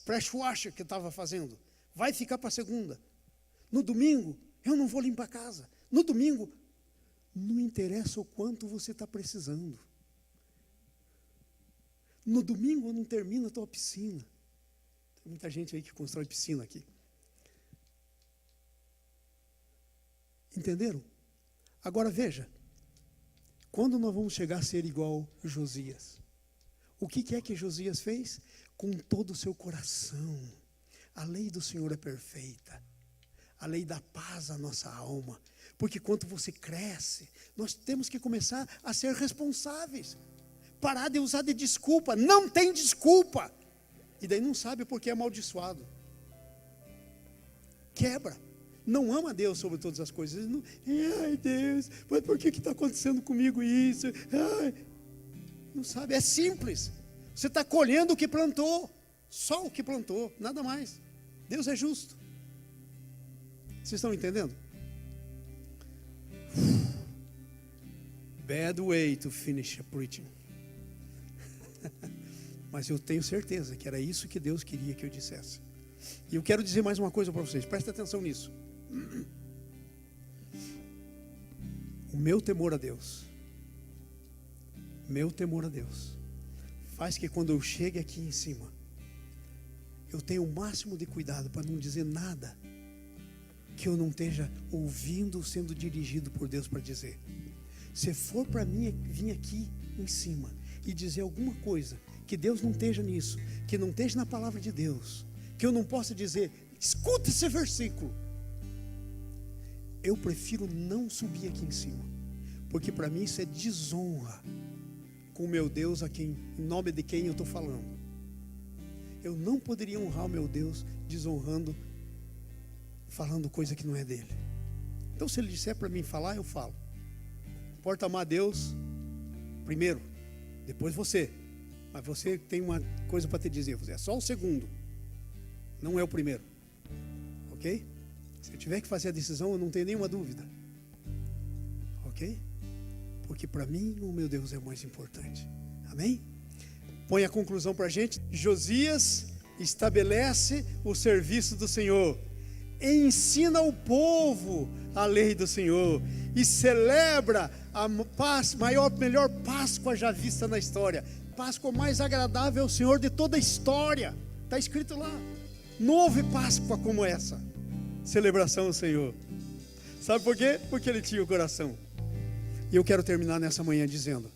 A: press washer que eu estava fazendo. Vai ficar para segunda. No domingo, eu não vou limpar a casa. No domingo, não interessa o quanto você está precisando. No domingo, eu não termino a tua piscina. Tem muita gente aí que constrói piscina aqui. Entenderam? Agora veja, quando nós vamos chegar a ser igual Josias? O que é que Josias fez? Com todo o seu coração. A lei do Senhor é perfeita. A lei dá paz à nossa alma. Porque quando você cresce, nós temos que começar a ser responsáveis. Parar de usar de desculpa. Não tem desculpa. E daí não sabe porque é amaldiçoado. Quebra. Não ama Deus sobre todas as coisas. Não, ai Deus, mas por que está acontecendo comigo isso? Ai. Não sabe, é simples. Você está colhendo o que plantou. Só o que plantou, nada mais. Deus é justo. Vocês estão entendendo? Bad way to finish a preaching. Mas eu tenho certeza que era isso que Deus queria que eu dissesse. E eu quero dizer mais uma coisa para vocês, presta atenção nisso. O meu temor a Deus, faz que quando eu chegue aqui em cima, eu tenha o máximo de cuidado para não dizer nada que eu não esteja ouvindo, sendo dirigido por Deus para dizer. Se for para mim vir aqui em cima e dizer alguma coisa que Deus não esteja nisso, que não esteja na palavra de Deus, que eu não possa dizer, escuta esse versículo, eu prefiro não subir aqui em cima, porque para mim isso é desonra com o meu Deus, em nome de quem eu estou falando. Eu não poderia honrar o meu Deus desonrando, falando coisa que não é dele. Então se ele disser para mim falar, eu falo. Importa amar a Deus primeiro, depois você. Mas você tem uma coisa para te dizer, você é só o segundo, não é o primeiro. Ok? Se eu tiver que fazer a decisão, eu não tenho nenhuma dúvida. Ok? Porque para mim o meu Deus é o mais importante. Amém? Põe a conclusão para a gente. Josias estabelece o serviço do Senhor, ensina o povo a lei do Senhor e celebra a melhor Páscoa já vista na história. Páscoa mais agradável ao Senhor de toda a história. Está escrito lá. Não houve Páscoa como essa. Celebração ao Senhor. Sabe por quê? Porque ele tinha o coração. E eu quero terminar nessa manhã dizendo: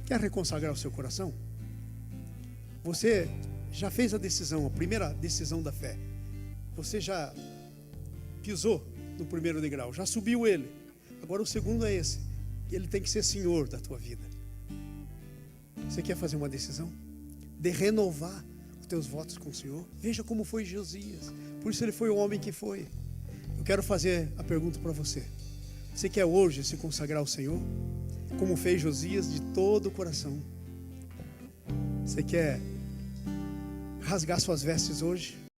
A: quer reconsagrar o seu coração? Você já fez a decisão, a primeira decisão da fé. Você já pisou no primeiro degrau, já subiu ele. Agora o segundo é esse. Ele tem que ser Senhor da tua vida. Você quer fazer uma decisão de renovar os teus votos com o Senhor? Veja como foi Josias. Por isso ele foi o homem que foi. Eu quero fazer a pergunta para você. Você quer hoje se consagrar ao Senhor, como fez Josias, de todo o coração? Você quer rasgar suas vestes hoje?